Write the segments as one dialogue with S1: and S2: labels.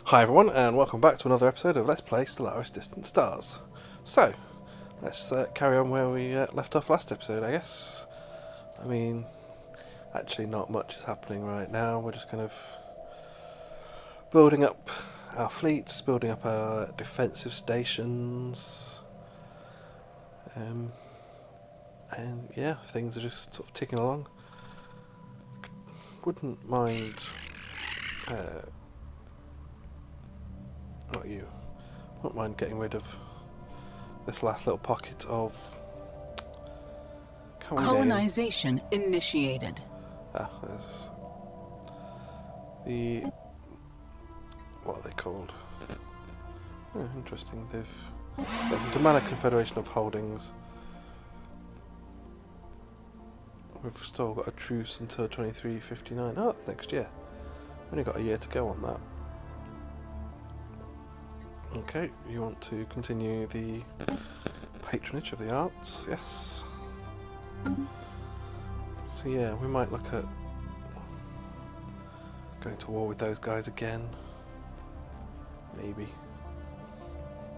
S1: Hi everyone, and welcome back to another episode of Let's Play Stellaris Distant Stars. So, let's carry on where we left off last episode, I guess. I mean, actually not much is happening right now. We're just kind of building up our fleets, building up our defensive stations. And yeah, things are just sort of ticking along. Wouldn't mind... not you. Wouldn't mind getting rid of this last little pocket of
S2: colonization initiated.
S1: There's the what are they called? Oh, interesting. There's the Demonic Confederation of Holdings. We've still got a truce until 2359. Oh, that's next year. Only got a year to go on that. Okay, you want to continue the patronage of the arts, yes. So yeah, we might look at going to war with those guys again. Maybe.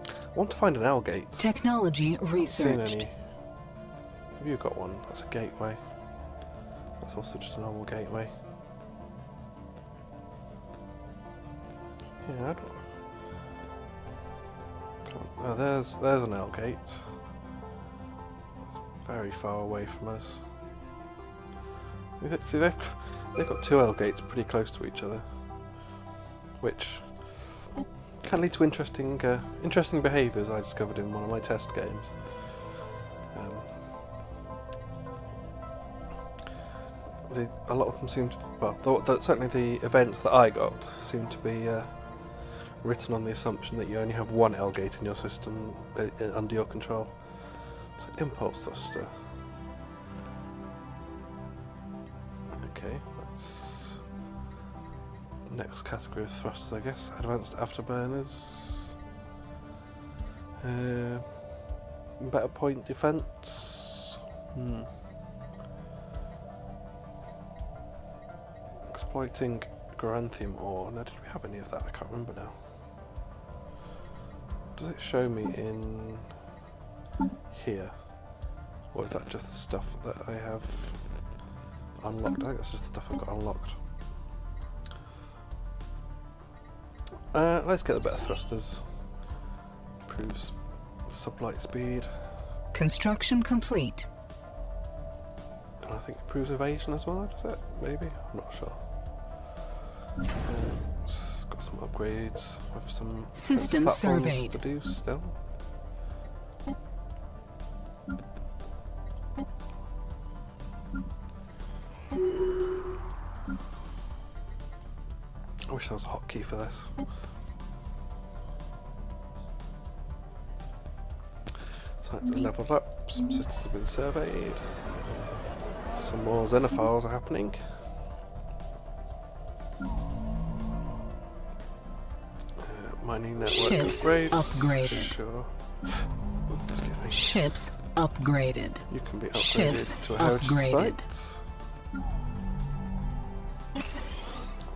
S1: I want to find an L gate.
S2: Technology researched.
S1: Have you got one? That's a gateway. That's also just a normal gateway. Yeah, I don't... Oh, there's an L gate. It's very far away from us. See, they've got two L gates pretty close to each other, which can lead to interesting behaviours I discovered in one of my test games. A lot of them seem to, certainly the events that I got seem to be written on the assumption that you only have one L gate in your system under your control. So impulse thruster. Okay, that's the next category of thrusters, I guess. Advanced afterburners. Better point defense. Exploiting Garanthium ore. Now, did we have any of that? I can't remember now. Does it show me in here? Or is that just the stuff that I have unlocked? I think that's just the stuff I've got unlocked. Let's get the better thrusters. Improves sublight speed.
S2: Construction complete.
S1: And I think improves evasion as well, does it? Maybe? I'm not sure. Got some upgrades with some
S2: system surveyed
S1: to do still. I wish there was a hotkey for this. So it's leveled up, some systems have been surveyed, some more xenophiles are happening. Mining network
S2: ships
S1: upgrades.
S2: Upgraded.
S1: Sure. Excuse me.
S2: Ships upgraded.
S1: You can be upgraded
S2: Ships
S1: to a heritage
S2: upgraded.
S1: site.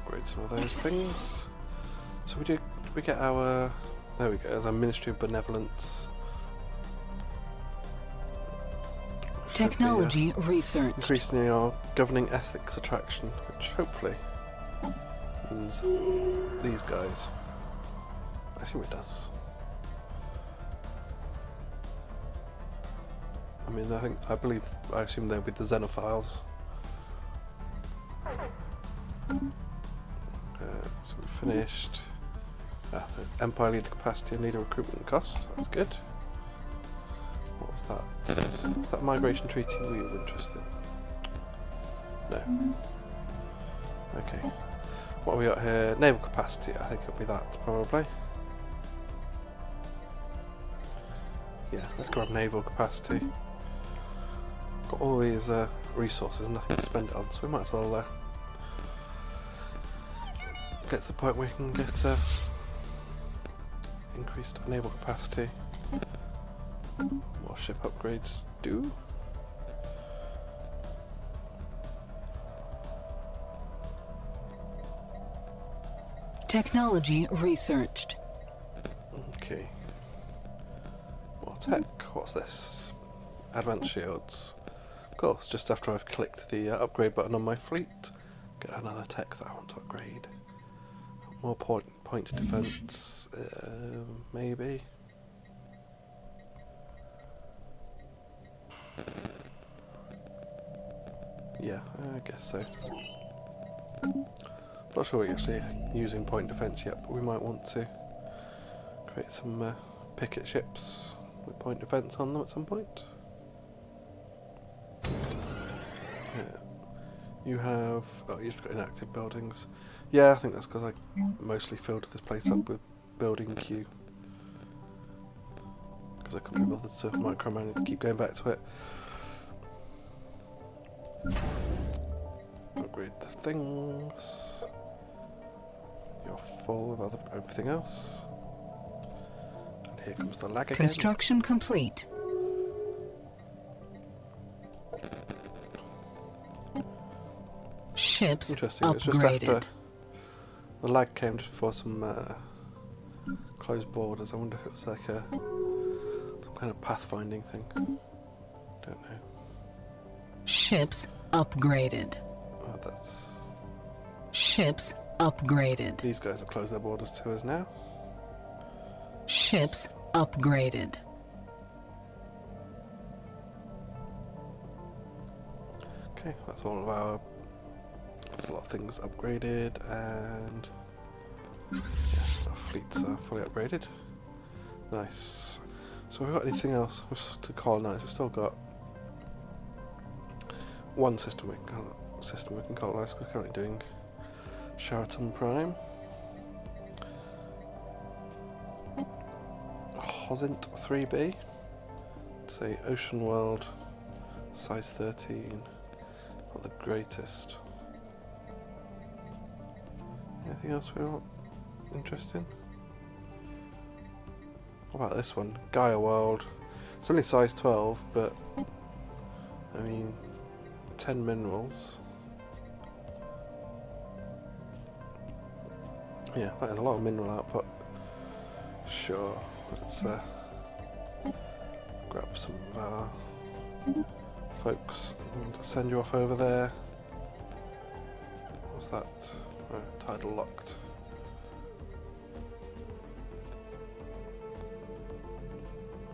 S1: Upgrade some of those things. So we get our... There we go, there's our Ministry of Benevolence.
S2: Technology research.
S1: Increasing our governing ethics attraction, which hopefully means these guys. I assume it does. I mean, I assume they'll be the xenophiles. So we finished. Empire leader capacity and leader recruitment cost. That's good. What was that? Was that migration treaty we were interested in? No. Okay. What have we got here? Naval capacity. I think it'll be that probably. Yeah, let's grab naval capacity. Got all these resources, nothing to spend it on, so we might as well get to the point where we can get increased naval capacity. More ship upgrades do.
S2: Technology researched.
S1: Okay. More tech. What's this? Advanced shields. Of course, just after I've clicked the upgrade button on my fleet, get another tech that I want to upgrade. More point defense, maybe. Yeah, I guess so. Not sure we're actually using point defense yet, but we might want to create some picket ships with point defense on them at some point. Yeah. You have... oh, you've got inactive buildings. Yeah, I think that's because I mostly filled this place up with building queue. Because I couldn't be bothered to micromanage and keep going back to it. Upgrade the things. You're full of everything else. And here comes the lag again.
S2: Construction complete. Ships
S1: Interesting,
S2: upgraded.
S1: it's just after the lag came just before some closed borders. I wonder if it was like some kind of pathfinding thing. Don't know.
S2: Ships upgraded.
S1: Oh, that's...
S2: Ships upgraded.
S1: these guys have closed their borders to us now.
S2: Ships upgraded.
S1: Okay, that's all of our... there's a lot of things upgraded, and yeah, our fleets are fully upgraded. Nice. So have we got anything else to colonise? We've still got one system we can colonise. We're currently doing Sheraton Prime. Hosint 3B. Say Ocean World, size 13. Not the greatest. Anything else we're not interested in? What about this one? Gaia World. It's only size 12, but I mean 10 minerals. Yeah, that is a lot of mineral output. Sure, let's grab some of our folks and send you off over there. What's that? Oh, tidal locked.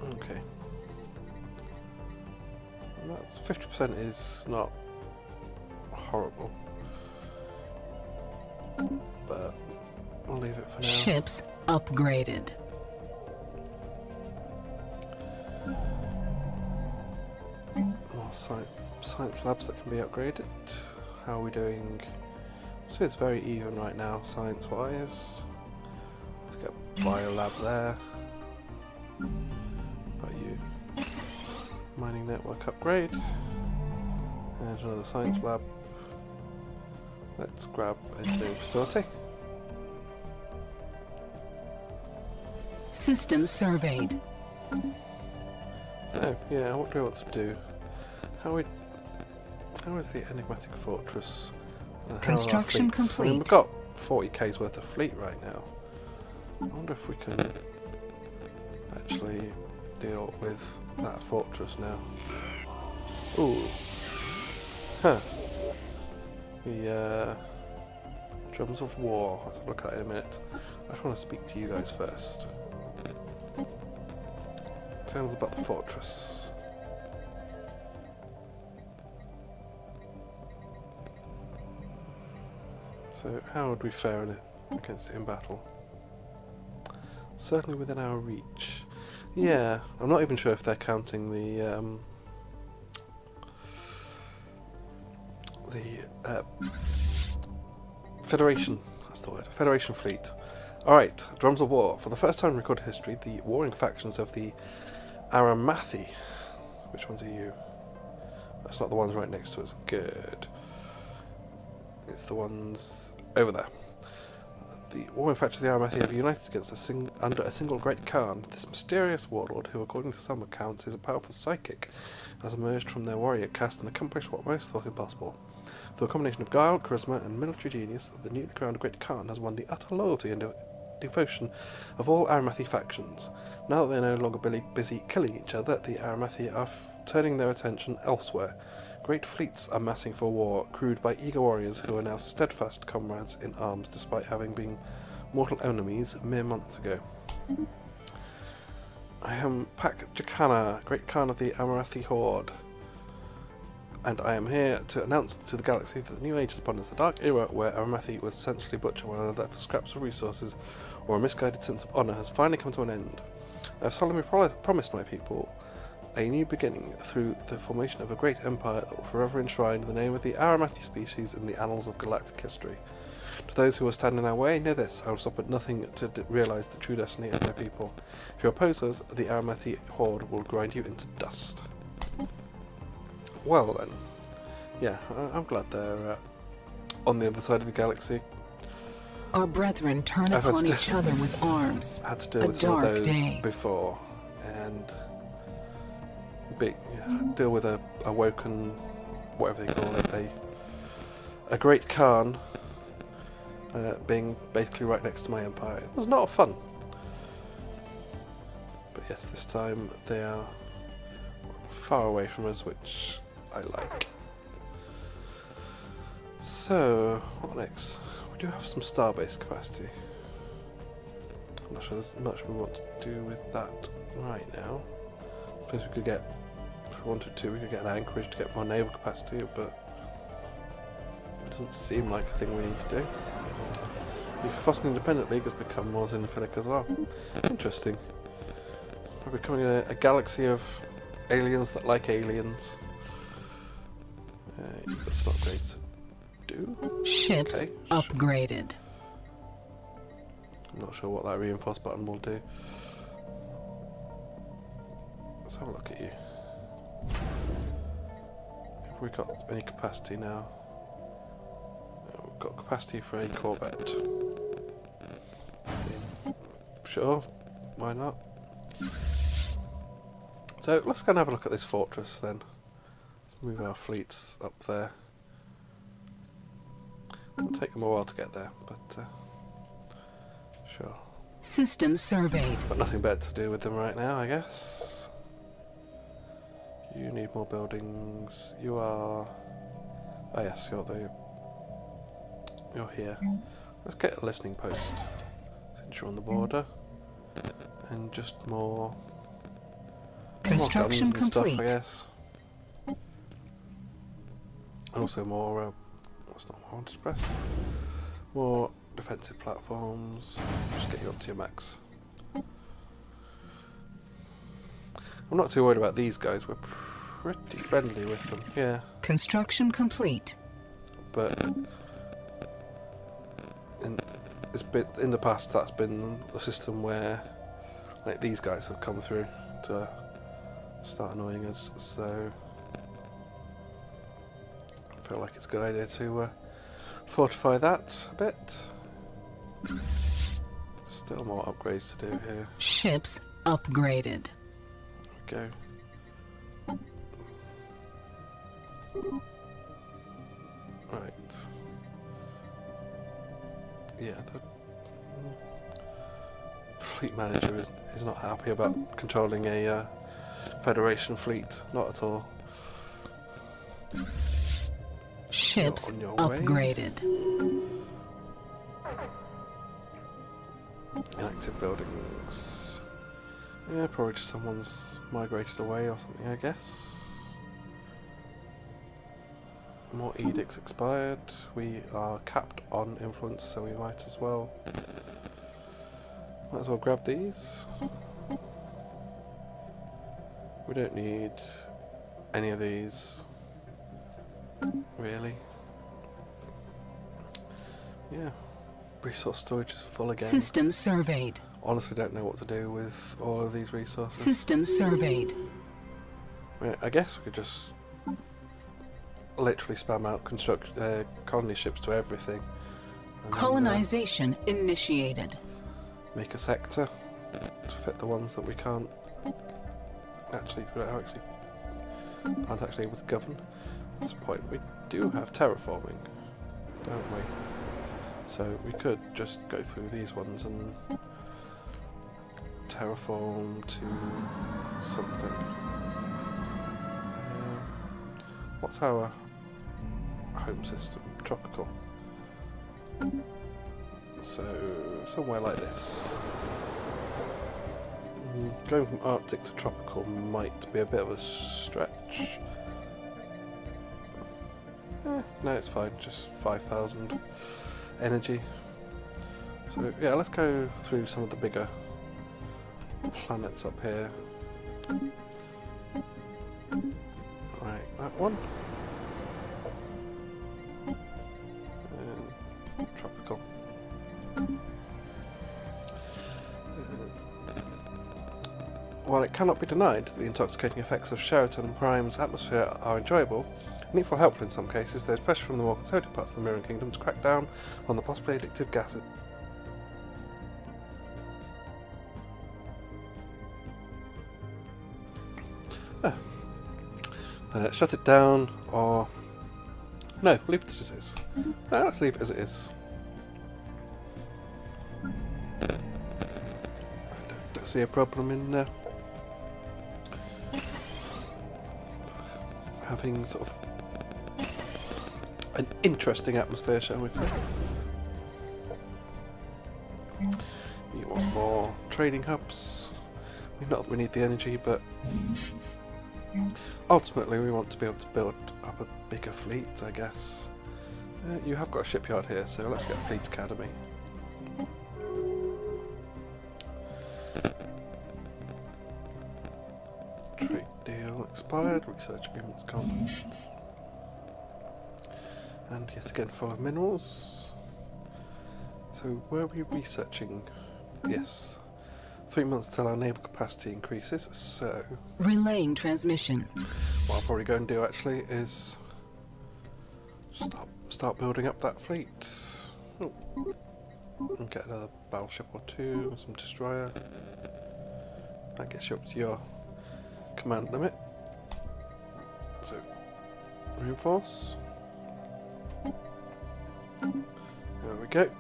S1: Okay. And that's 50% is not horrible, but we'll leave it for now.
S2: Ships upgraded.
S1: More science labs that can be upgraded. How are we doing? So it's very even right now, science-wise. Let's get a biolab there. Got you. Mining network upgrade. And another science lab. Let's grab engineering facility.
S2: System surveyed.
S1: So yeah, what do we want to do? How is the enigmatic fortress? And how are our
S2: Construction
S1: fleets? I mean,
S2: complete.
S1: we've got 40k's worth of fleet right now. I wonder if we can actually deal with that fortress now. Ooh. Huh. The drums of war. Let's have a look at it in a minute. I just want to speak to you guys first. Tell us about the fortress. So, how would we fare in it against it in battle? Certainly within our reach. Yeah, I'm not even sure if they're counting the Federation. That's the word. Federation fleet. All right, drums of war. For the first time in recorded history, the warring factions of the Aramathi. Which ones are you? That's not the ones right next to us. Good. It's the ones over there. The warring factions of the Aramathi have united against under a single great Khan. This mysterious warlord, who according to some accounts is a powerful psychic, has emerged from their warrior caste and accomplished what most thought impossible. Through a combination of guile, charisma, and military genius, the newly crowned Great Khan has won the utter loyalty and devotion of all Aramathi factions. Now that they're no longer busy killing each other, the Aramathi are turning their attention elsewhere. Great fleets are massing for war, crewed by eager warriors who are now steadfast comrades in arms despite having been mortal enemies mere months ago. I am Pak Jakana, Great Khan of the Aramathi Horde, and I am here to announce to the galaxy that the new age is upon us, the dark era where Aramathi would senselessly butcher one another for scraps of resources or a misguided sense of honour has finally come to an end. I have solemnly promised my people a new beginning through the formation of a great empire that will forever enshrine the name of the Aramathi species in the annals of galactic history. To those who will stand in our way, know this: I will stop at nothing to realise the true destiny of my people. If you oppose us, the Aramathi Horde will grind you into dust. Well then, yeah, I'm glad they're on the other side of the galaxy.
S2: Our brethren turn upon each other with arms.
S1: I had to deal with some of those before, and deal with a woken, whatever they call it, a Great Khan being basically right next to my empire. It was not fun. But yes, this time they are far away from us, which I like. So, what next? We do have some starbase capacity. I'm not sure there's much we want to do with that right now. I suppose we could get, if we wanted to, we could get an anchorage to get more naval capacity, but it doesn't seem like a thing we need to do. The Frost Independent League has become more xenophilic as well. Interesting. We're becoming a galaxy of aliens that like aliens. You've got some upgrades to do.
S2: Ships upgraded.
S1: I'm not sure what that reinforce button will do. Let's have a look at you. Have we got any capacity now? No, we've got capacity for a Corvette. Sure, why not? So let's go and have a look at this fortress then. Let's move our fleets up there. It'll take them a while to get there, but sure.
S2: System surveyed.
S1: Got nothing better to do with them right now, I guess. You need more buildings. You are... Oh yes, you're here. Let's get a listening post, since you're on the border. And just more...
S2: Construction complete.
S1: Stuff, I guess. Also more... what's not more to press? More defensive platforms. Just get you up to your max. I'm not too worried about these guys. We're pretty friendly with them. Yeah.
S2: Construction complete.
S1: But in the past, that's been the system where like these guys have come through to start annoying us. So I feel like it's a good idea to fortify that a bit. Still more upgrades to do here.
S2: Ships upgraded.
S1: There we go. Right. Yeah, the fleet manager is not happy about controlling a Federation fleet. Not at all.
S2: Ships upgraded.
S1: Inactive buildings. Yeah, probably just someone's migrated away or something, I guess. More edicts expired. We are capped on influence, so we might as well grab these. We don't need any of these, really. Yeah, resource storage is full again.
S2: System surveyed.
S1: Honestly, don't know what to do with all of these resources.
S2: System surveyed.
S1: I guess we could just literally spam out colony ships to everything.
S2: Colonization initiated.
S1: Make a sector to fit the ones that we can't aren't actually able to govern. At this point, we do have terraforming, don't we? So we could just go through these ones and terraform to something. What's our home system? Tropical. So somewhere like this. Going from Arctic to tropical might be a bit of a stretch. No, it's fine, just 5,000 energy. So yeah, let's go through some of the bigger planets up here. Right, that one. And tropical. While it cannot be denied that the intoxicating effects of Sheraton and Prime's atmosphere are enjoyable, and equally helpful in some cases, there is pressure from the more conservative parts of the Myrran Kingdom to crack down on the possibly addictive gases. Shut it down, or... No, leave it as it is. No, let's leave it as it is. Don't see a problem in having sort of an interesting atmosphere, shall we say. You want more trading hubs. Not that we need the energy, but ultimately we want to be able to build up a bigger fleet, I guess. You have got a shipyard here, so let's get a fleet academy. Trade deal expired, research agreements gone. And yet again full of minerals. So were we researching? Yes. 3 months till our naval capacity increases, so...
S2: Relaying transmission.
S1: What I'll probably go and do actually is start building up that fleet. Oh. And get another battleship or two, some destroyer. That gets you up to your command limit. So, reinforce. There we go.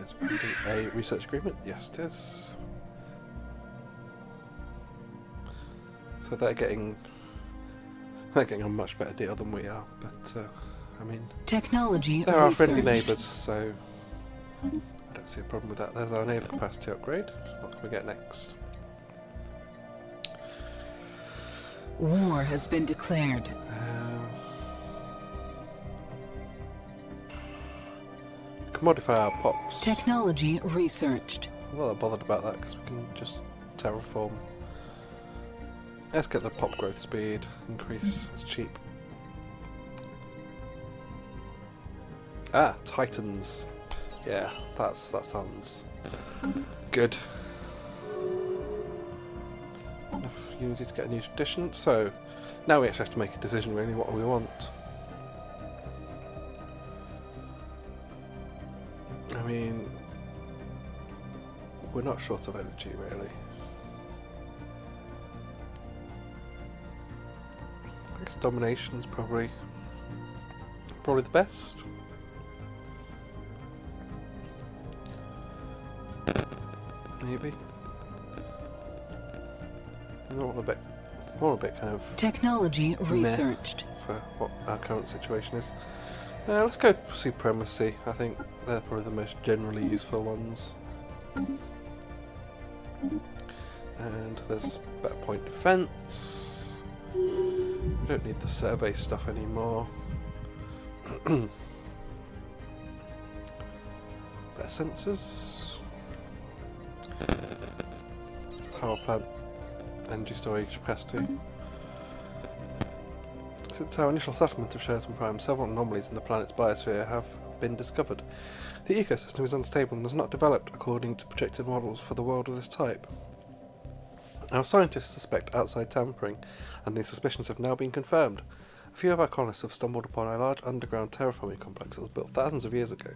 S1: It's probably a research agreement. Yes, it is. So they're getting a much better deal than we are. But I mean,
S2: technology.
S1: They're our friendly neighbours, so I don't see a problem with that. There's our naval capacity upgrade. What can we get next?
S2: War has been declared.
S1: Modify our pops.
S2: Technology researched.
S1: I'm not that bothered about that because we can just terraform. Let's get the pop growth speed increase. It's cheap. Ah, Titans. Yeah, that sounds good. Enough unity to get a new tradition. So now we actually have to make a decision. Really, what we want. I mean, we're not short of energy, really. I guess domination's probably the best. Maybe. More a bit kind of
S2: technology researched
S1: for what our current situation is. Let's go supremacy. I think they're probably the most generally useful ones. And there's better point defense. We don't need the survey stuff anymore. Better sensors. Power plant. Energy storage capacity. Since our initial settlement of Sheraton Prime, several anomalies in the planet's biosphere have been discovered. The ecosystem is unstable and has not developed according to projected models for the world of this type. Our scientists suspect outside tampering, and these suspicions have now been confirmed. A few of our colonists have stumbled upon a large underground terraforming complex that was built thousands of years ago.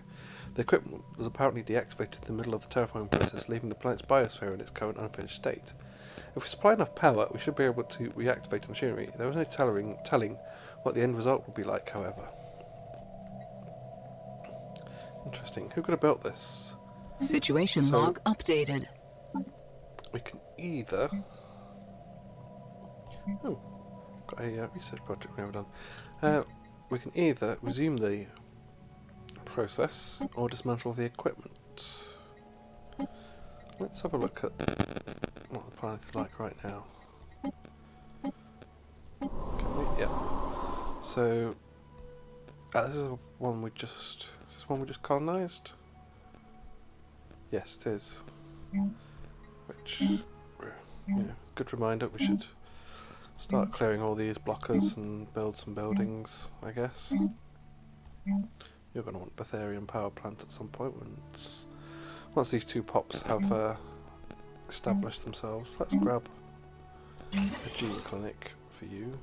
S1: The equipment was apparently deactivated in the middle of the terraforming process, leaving the planet's biosphere in its current unfinished state. If we supply enough power, we should be able to reactivate the machinery. There is no telling what the end result will be like, however. Interesting. Who could have built this?
S2: Situation log updated.
S1: We can either... Oh, got a research project we've never done. We can either resume the process or dismantle the equipment. Let's have a look at what the planet is like right now. Can we? Yeah. So this is one we just. Is this one we just colonised? Yes, it is. Which, good reminder. We should start clearing all these blockers and build some buildings, I guess. You're going to want Betharian power plant at some point once these two pops have established themselves. Let's grab a gene clinic for you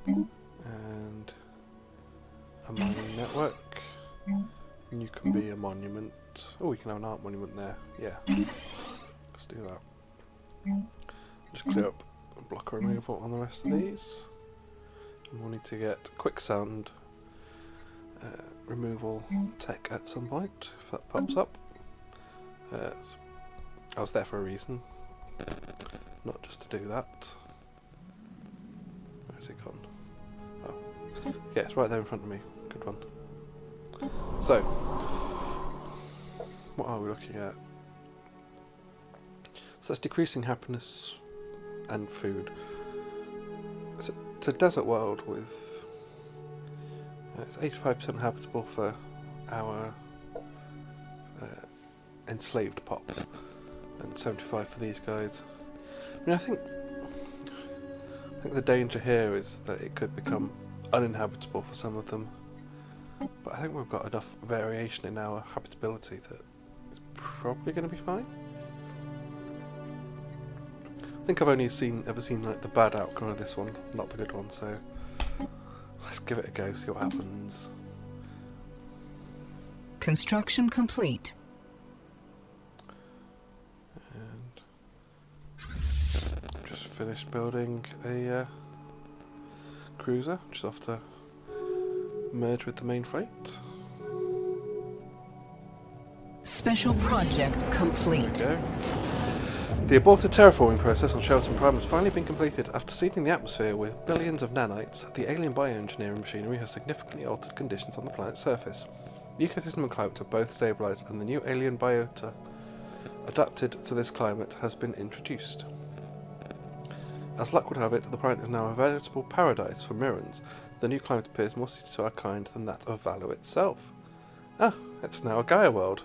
S1: and a mining network. And you can be a monument. Oh, we can have an art monument there. Yeah, let's do that. Just clear up blocker removal on the rest of these. And we'll need to get quicksand removal tech at some point if that pops up. I was there for a reason, not just to do that. Where's it gone? Oh, yeah, it's right there in front of me. Good one. So, what are we looking at? So that's decreasing happiness and food. It's a desert world with it's 85% habitable for our enslaved pops and 75 for these guys. I mean, I think the danger here is that it could become uninhabitable for some of them, but I think we've got enough variation in our habitability that it's probably going to be fine. I think I've only ever seen like the bad outcome of this one, not the good one, so let's give it a go, see what happens.
S2: Construction complete.
S1: And just finished building a cruiser, just off to merge with the main freight.
S2: Special project complete.
S1: There we go. The aborted terraforming process on Shelton Prime has finally been completed. After seeding the atmosphere with billions of nanites, the alien bioengineering machinery has significantly altered conditions on the planet's surface. The ecosystem and climate have both stabilised, and the new alien biota adapted to this climate has been introduced. As luck would have it, the planet is now a veritable paradise for Myrrans. The new climate appears more suited to our kind than that of Valu itself. Ah, it's now a Gaia world.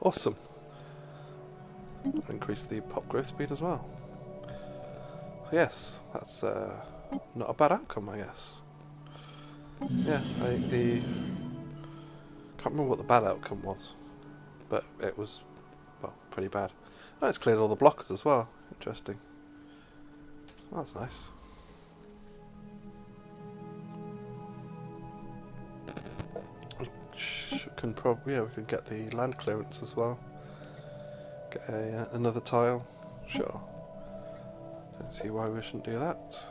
S1: Awesome. Increase the pop growth speed as well. So yes, that's not a bad outcome, I guess. Yeah, can't remember what the bad outcome was, but it was, well, pretty bad. Oh, it's cleared all the blockers as well. Interesting. Oh, that's nice. We can get the land clearance as well. Get another tile. Sure. Don't see why we shouldn't do that.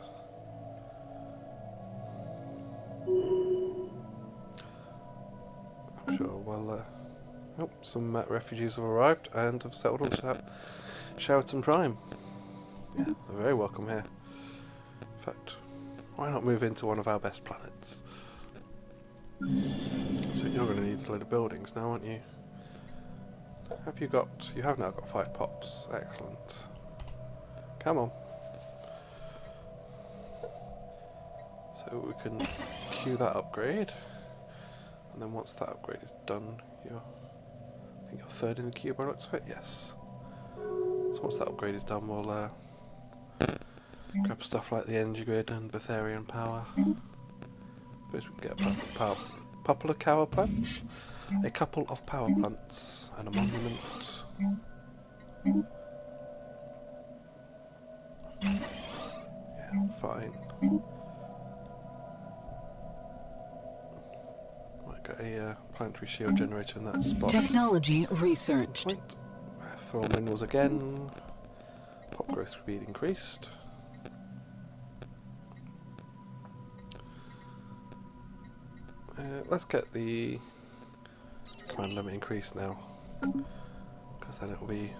S1: I'm sure. Well, some refugees have arrived and have settled on Sheraton Prime. Yeah, they're very welcome here. In fact, why not move into one of our best planets? So you're going to need a load of buildings now, aren't you? You have now got 5 pops. Excellent. Come on. So we can queue that upgrade. And then once that upgrade is done, I think you're third in the queue by the looks of it. Yes. So once that upgrade is done, we'll grab stuff like the energy grid and Betharian power. Suppose we can get a couple of power plants. A couple of power plants and a monument. Yeah, fine. Might get a planetary shield generator in that spot.
S2: Technology researched.
S1: Full minerals again. Pop growth speed increased. Let's get the command limit increased now, because then it will be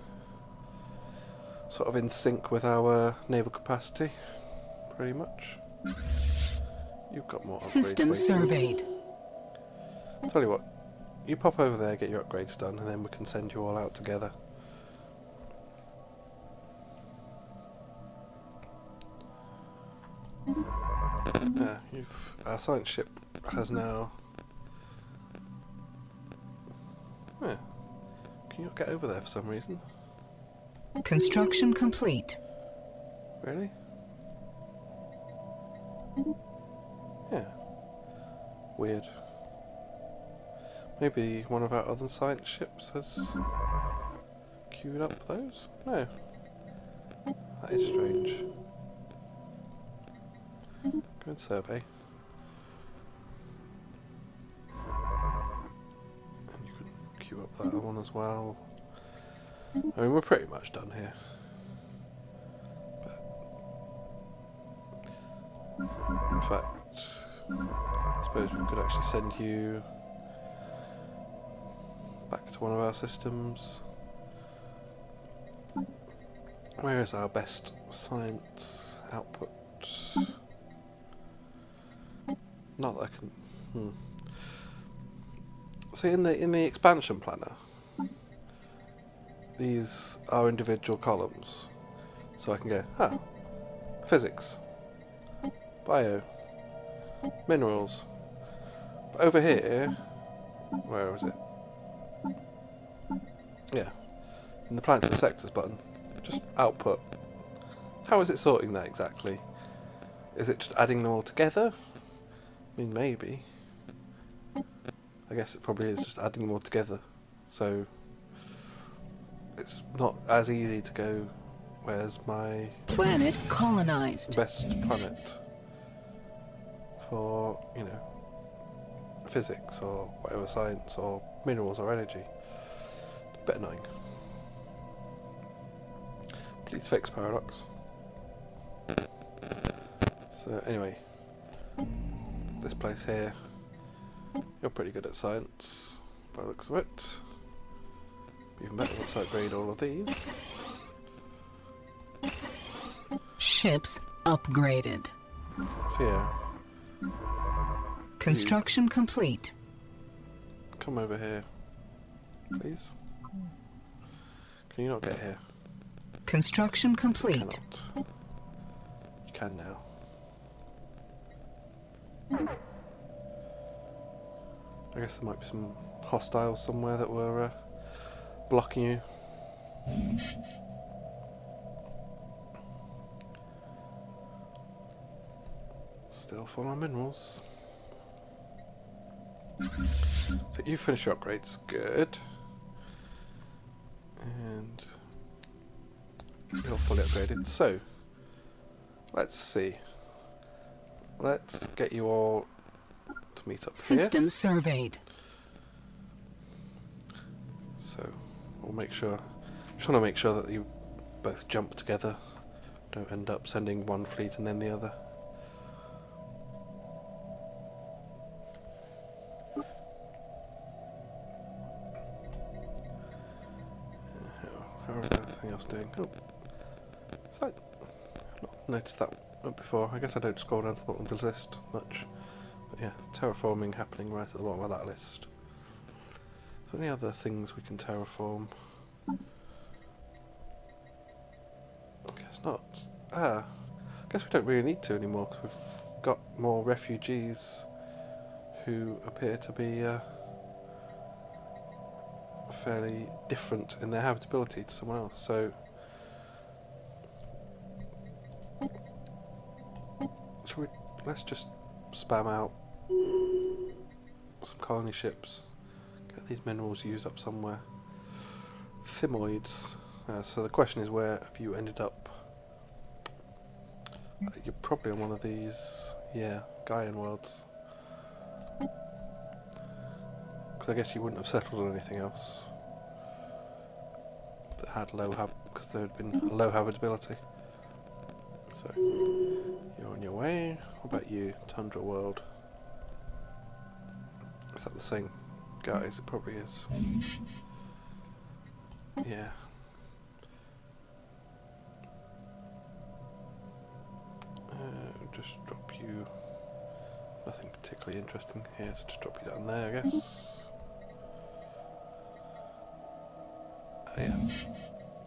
S1: sort of in sync with our naval capacity, pretty much. You've got more upgrades.
S2: System surveyed.
S1: Tell you what, you pop over there, get your upgrades done, and then we can send you all out together. Yeah, our science ship has now... Yeah. Can you not get over there for some reason?
S2: Construction complete.
S1: Really? Yeah. Weird. Maybe one of our other science ships has queued up those? No. That is strange. Go and survey. And you can queue up that one as well. I mean, we're pretty much done here. But in fact, I suppose we could actually send you back to one of our systems. Where is our best science output? Not that I can. See, in the expansion planner, these are individual columns, so I can go physics, bio, minerals. But over here, where is it? Yeah, in the planets and sectors button, just output. How is it sorting that exactly? Is it just adding them all together? I mean, maybe. I guess it probably is just adding them all together. So it's not as easy to go, where's my
S2: planet colonized.
S1: Best planet for, you know, physics or whatever, science or minerals or energy. It's a bit annoying. Please fix paradox. So anyway, this place here, you're pretty good at science by the looks of it. Even better once I upgrade all of these.
S2: Ships upgraded.
S1: So yeah.
S2: Construction complete.
S1: Come over here, please. Can you not get here?
S2: Construction complete.
S1: You cannot. You can now. I guess there might be some hostiles somewhere that were blocking you. Still full on minerals. So you finish your upgrades, good. And you're fully upgraded. So let's see. Let's get you all to meet up
S2: System
S1: here.
S2: surveyed.
S1: So we'll make sure. Just want to make sure that you both jump together. Don't end up sending one fleet and then the other. How is everything else doing? Oh, is that? I've not noticed that before. I guess I don't scroll down to the bottom of the list much. But yeah, terraforming happening right at the bottom of that list. So any other things we can terraform? I guess not. I guess we don't really need to anymore because we've got more refugees who appear to be fairly different in their habitability to someone else. So let's just spam out some colony ships, get these minerals used up somewhere. Thymoids. So the question is, where have you ended up? You're probably on one of these, yeah, Gaian worlds. Because I guess you wouldn't have settled on anything else. that had because there had been low habitability. So you're on your way. What about you, Tundra World? Is that the same guys? It probably is. Yeah. Just drop you. Nothing particularly interesting here, so just drop you down there, I guess. Oh yeah.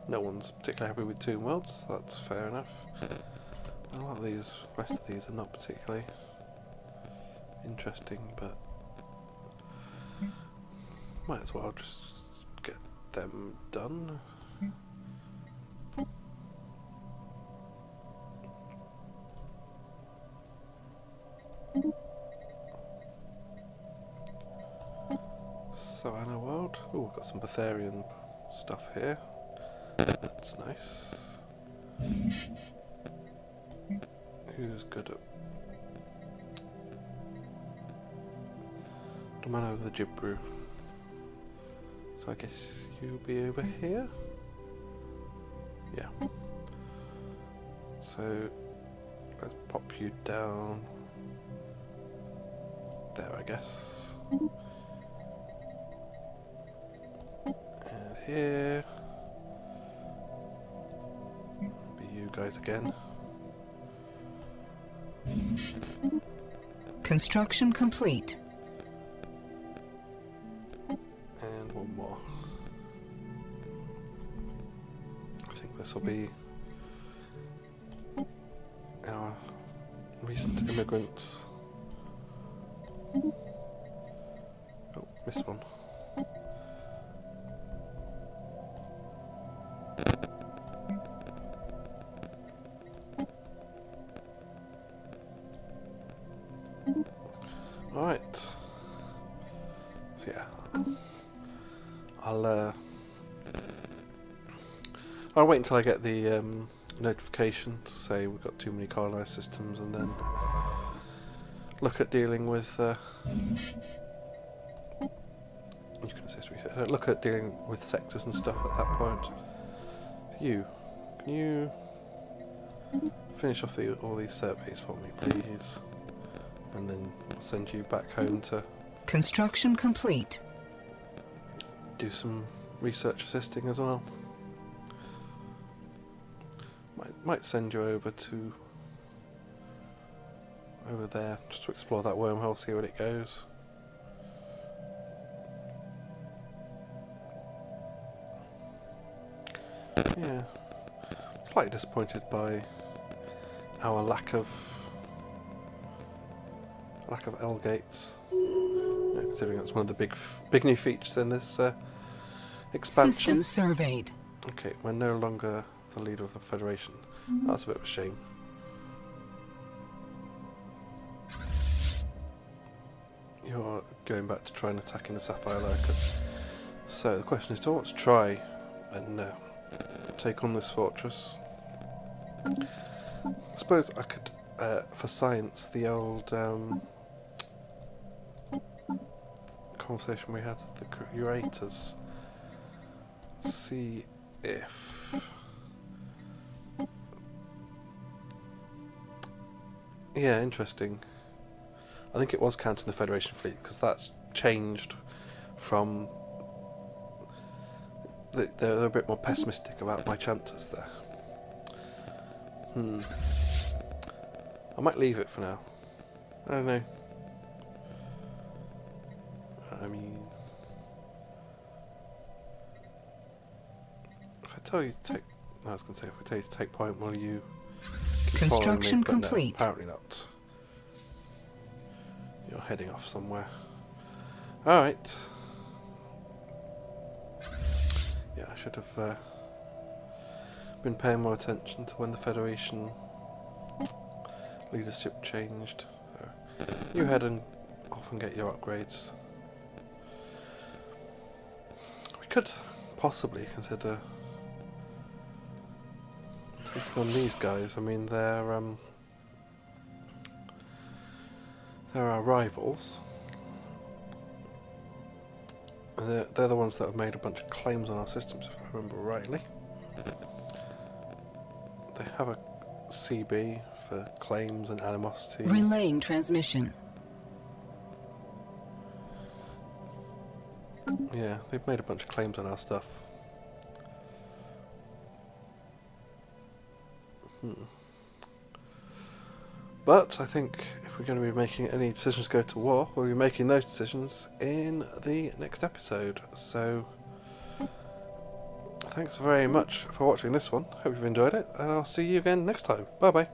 S1: No one's particularly happy with Tomb Worlds, so that's fair enough. A lot of these, rest of these are not particularly interesting, but might as well just get them done. Savannah World. Oh, we've got some Betharian stuff here. That's nice. Who's good at Domain over the Jibru? So I guess you'll be over here? Yeah. So let's pop you down there, I guess. And here. Be you guys again.
S2: Construction complete.
S1: And one more. I think this will be our recent immigrants. Oh, missed one. Alright. So yeah. I'll wait until I get the notification to say we've got too many colonised systems, and then look at dealing with you can assist research. Look at dealing with sectors and stuff at that point. So can you finish off all these surveys for me, please? And then I'll send you back home to
S2: Construction complete.
S1: do some research assisting as well. Might send you over there just to explore that wormhole, see where it goes. Yeah, slightly disappointed by our lack of L gates. Yeah, considering that's one of the big new features in this expansion.
S2: System surveyed.
S1: Okay, we're no longer the leader of the Federation. That's a bit of a shame. You're going back to try and attacking the Sapphire Lurkers. So the question is, do I want to try and take on this fortress? I suppose I could, for science, the old conversation we had with the curators, see if yeah, interesting. I think it was counting the Federation fleet, because that's changed from they're a bit more pessimistic about my chances there. I might leave it for now. I don't know. I mean, if I tell you to take, I was going to say, if I tell you to take point, will you keep
S2: Construction
S1: following me? But
S2: complete.
S1: No, apparently not. You're heading off somewhere. Alright. Yeah, I should have been paying more attention to when the Federation leadership changed. So you head and off and get your upgrades. We could possibly consider taking on these guys. I mean, they're our rivals, They're the ones that have made a bunch of claims on our systems, if I remember rightly. They have a CB for claims and animosity.
S2: Relaying transmission.
S1: Yeah, they've made a bunch of claims on our stuff. But I think if we're going to be making any decisions to go to war, we'll be making those decisions in the next episode. So, thanks very much for watching this one. Hope you've enjoyed it, and I'll see you again next time. Bye bye.